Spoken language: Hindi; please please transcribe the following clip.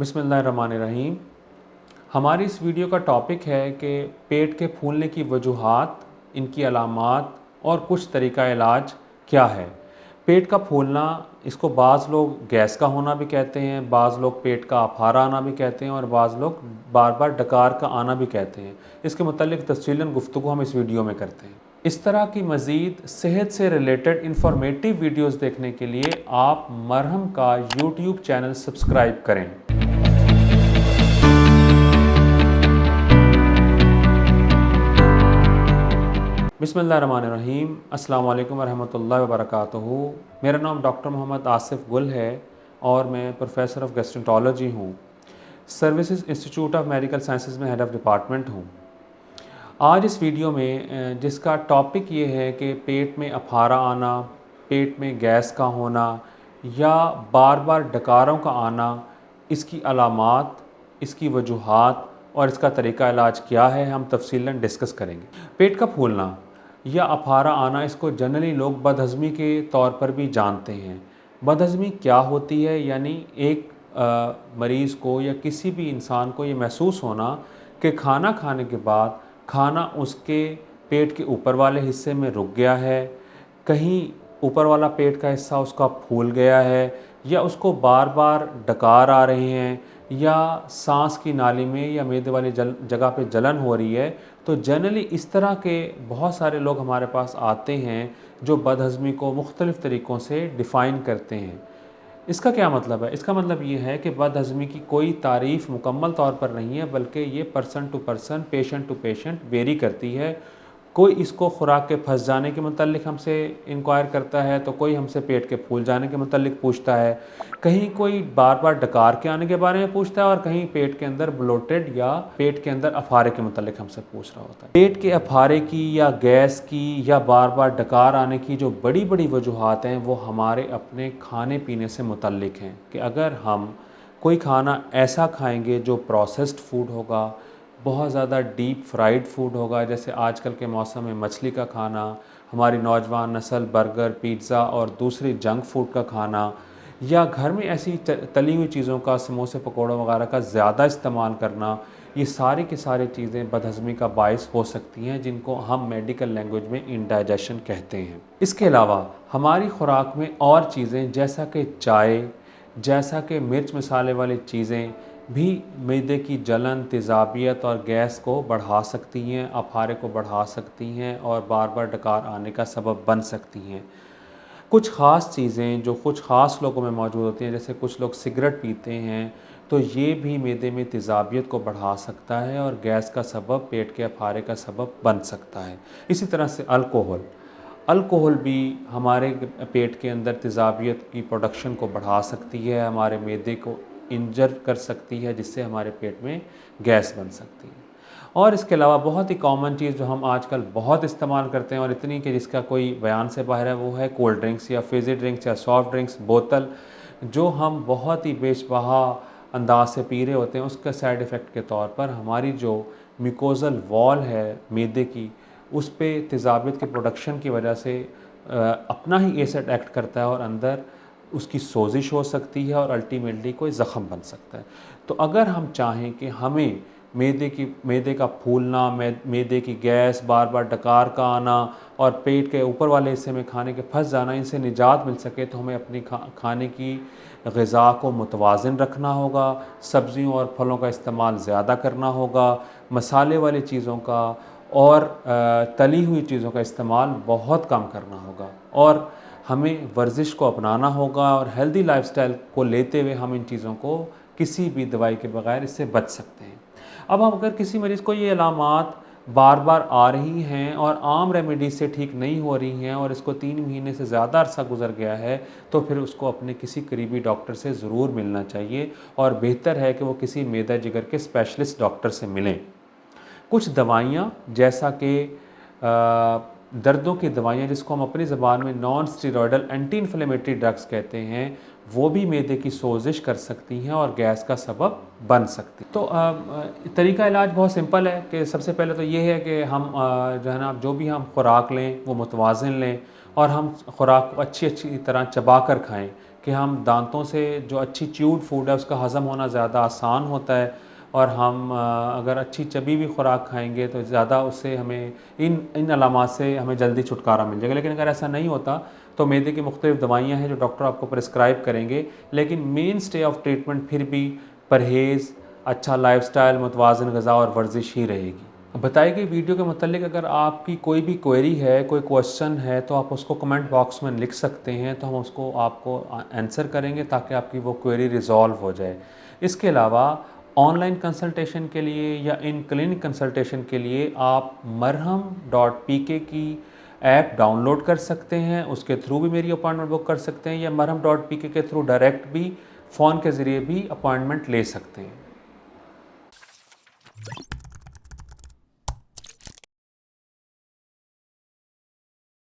बिस्मिल्लाहिर्रहमानिर्रहीम। हमारी इस वीडियो का टॉपिक है कि पेट के फूलने की वजूहात, इनकी अलामात और कुछ तरीक़ा इलाज क्या है। पेट का फूलना, इसको बाज़ लोग गैस का होना भी कहते हैं, बाज़ लोग पेट का अफारा आना भी कहते हैं और बाज़ लोग बार बार डकार का आना भी कहते हैं। इसके मुतालिक तफ़सीलन गुफ्तगू हम इस वीडियो में करते हैं। इस तरह की मज़ीद सेहत से रिलेटेड इंफॉर्मेटिव वीडियोज़ देखने के लिए आप मरहम का यूट्यूब चैनल सब्सक्राइब करें। बिस्मिल्लाहिर्रहमानिर्रहीम। अस्सलाम वालेकुम वरहमतुल्लाहि वबरकातुहू। मेरा नाम डॉक्टर मोहम्मद आसिफ गुल है और मैं प्रोफेसर ऑफ गैस्ट्रोंटोलॉजी हूँ। Services institute of medical sciences में हेड ऑफ़ डिपार्टमेंट हूँ। आज इस वीडियो में जिसका टॉपिक ये है कि पेट में अफारा आना, पेट में गैस का होना या बार बार डकारों का आना, इसकी अलामात, इसकी वजूहात और इसका तरीका इलाज क्या है, हम तफसीलन डिस्कस करेंगे। पेट का फूलना या अफारा आना, इसको जनरली लोग बदहज़मी के तौर पर भी जानते हैं। बदहज़मी क्या होती है? यानी एक मरीज़ को या किसी भी इंसान को ये महसूस होना कि खाना खाने के बाद खाना उसके पेट के ऊपर वाले हिस्से में रुक गया है, कहीं ऊपर वाला पेट का हिस्सा उसका फूल गया है या उसको बार बार डकार आ रहे हैं या सांस की नाली में या मैदे वाली जगह पे जलन हो रही है। तो जनरली इस तरह के बहुत सारे लोग हमारे पास आते हैं जो बदहज़मी को मुख्तलिफ़ तरीक़ों से डिफ़ाइन करते हैं। इसका क्या मतलब है? इसका मतलब ये है कि बदहज़मी की कोई तारीफ़ मुकम्मल तौर पर नहीं है, बल्कि ये person to person, patient to patient vary करती है। कोई इसको खुराक के फंस जाने के मुतल्लिक हमसे इंक्वायर करता है, तो कोई हमसे पेट के फूल जाने के मुतल्लिक पूछता है, कहीं कोई बार बार डकार के आने के बारे में पूछता है और कहीं पेट के अंदर ब्लोटेड या पेट के अंदर अफारे के मुतल्लिक हमसे पूछ रहा होता है। पेट के अफारे की या गैस की या बार बार डकार आने की जो बड़ी बड़ी वजूहात हैं, वो हमारे अपने खाने पीने से मुतल्लिक हैं कि अगर हम कोई खाना ऐसा खाएंगे जो प्रोसेस्ड फूड होगा, बहुत ज़्यादा डीप फ्राइड फूड होगा, जैसे आजकल के मौसम में मछली का खाना, हमारी नौजवान नस्ल बर्गर, पिज़्ज़ा और दूसरी जंक फूड का खाना, या घर में ऐसी तली हुई चीज़ों का, समोसे पकौड़ों वगैरह का ज़्यादा इस्तेमाल करना, ये सारी की सारी चीज़ें बदहज़मी का बायस हो सकती हैं, जिनको हम मेडिकल लैंग्वेज में इंडाइजेशन कहते हैं। इसके अलावा हमारी खुराक में और चीज़ें जैसा कि चाय, जैसा कि मिर्च मसाले वाली चीज़ें भी मैदे की जलन, तेज़ाबियत और गैस को बढ़ा सकती हैं, अफारे को बढ़ा सकती हैं और बार बार डकार आने का सबब बन सकती हैं। कुछ ख़ास चीज़ें जो कुछ ख़ास लोगों में मौजूद होती हैं, जैसे कुछ लोग सिगरेट पीते हैं, तो ये भी मैदे में तेज़ाबियत को बढ़ा सकता है और गैस का सबब, पेट के अफारे का सबब बन सकता है। इसी तरह से अल्कोहल भी हमारे पेट के अंदर तेज़ाबियत की प्रोडक्शन को बढ़ा सकती है, हमारे मैदे को इंजर कर सकती है, जिससे हमारे पेट में गैस बन सकती है। और इसके अलावा बहुत ही कॉमन चीज़ जो हम आजकल बहुत इस्तेमाल करते हैं और इतनी कि जिसका कोई बयान से बाहर है, वो है कोल्ड ड्रिंक्स या फिज़ी ड्रिंक्स या सॉफ्ट ड्रिंक्स बोतल, जो हम बहुत ही बेशबहा अंदाज से पी रहे होते हैं। उसका साइड इफ़ेक्ट के तौर पर हमारी जो म्यूकोज़ल वॉल है मैदे की, उस पे तेज़ाबियत के प्रोडक्शन की वजह से अपना ही एसिड एक्ट करता है और अंदर उसकी सोजिश हो सकती है और अल्टीमेटली कोई ज़ख़म बन सकता है। तो अगर हम चाहें कि हमें मैदे का फूलना, मैदे की गैस, बार बार डकार का आना और पेट के ऊपर वाले हिस्से में खाने के फंस जाना, इनसे निजात मिल सके, तो हमें अपनी खाने की ग़िज़ा को मुतवाज़िन रखना होगा, सब्ज़ियों और फलों का इस्तेमाल ज़्यादा करना होगा, मसाले वाली चीज़ों का और तली हुई चीज़ों का इस्तेमाल बहुत कम करना होगा और हमें वर्जिश को अपनाना होगा और हेल्दी लाइफस्टाइल को लेते हुए हम इन चीज़ों को किसी भी दवाई के बगैर इससे बच सकते हैं। अब हम अगर किसी मरीज़ को ये अलामात बार बार आ रही हैं और आम रेमेडीज से ठीक नहीं हो रही हैं और इसको 3 महीने से ज़्यादा अरसा गुजर गया है, तो फिर उसको अपने किसी करीबी डॉक्टर से ज़रूर मिलना चाहिए और बेहतर है कि वो किसी मैदा जिगर के स्पेशलिस्ट डॉक्टर से मिलें। कुछ दवाइयाँ, जैसा कि दर्दों की दवाइयाँ, जिसको हम अपनी ज़बान में non steroidal anti inflammatory drugs कहते हैं, वो भी मैदे की सोजिश कर सकती हैं और गैस का सबब बन सकती। तो तरीका इलाज बहुत सिंपल है कि सबसे पहले तो ये है कि हम जो है ना, जो भी हम खुराक लें वो मुतवाज़िन लें और हम खुराक को अच्छी तरह चबा कर खाएँ। कि हम दांतों से जो अच्छी च्यूड फूड है उसका हज़म होना ज़्यादा आसान होता है, और हम अगर अच्छी चबी हुई खुराक खाएंगे तो ज़्यादा उससे हमें इन अलामात से हमें जल्दी छुटकारा मिल जाएगा। लेकिन अगर ऐसा नहीं होता तो मैदे की मुख्तलिफ़ दवाइयाँ हैं जो डॉक्टर आपको प्रिस्क्राइब करेंगे, लेकिन मेन स्टे ऑफ ट्रीटमेंट फिर भी परहेज़, अच्छा लाइफस्टाइल, मुतवाज़न ग़िज़ा और वर्जिश ही रहेगी। बताई गई वीडियो के मतलब अगर आपकी कोई भी क्वेरी है, कोई क्वेश्चन है, तो आप उसको कमेंट बॉक्स में लिख सकते हैं, तो हम उसको आपको आंसर करेंगे ताकि आपकी वो क्वेरी रिज़ॉल्व हो जाए। इसके अलावा ऑनलाइन कंसल्टेशन के लिए या इन क्लिनिक कंसल्टेशन के लिए आप marham.pk की ऐप डाउनलोड कर सकते हैं, उसके थ्रू भी मेरी अपॉइंटमेंट बुक कर सकते हैं, या marham.pk के थ्रू डायरेक्ट भी फ़ोन के ज़रिए भी अपॉइंटमेंट ले सकते हैं।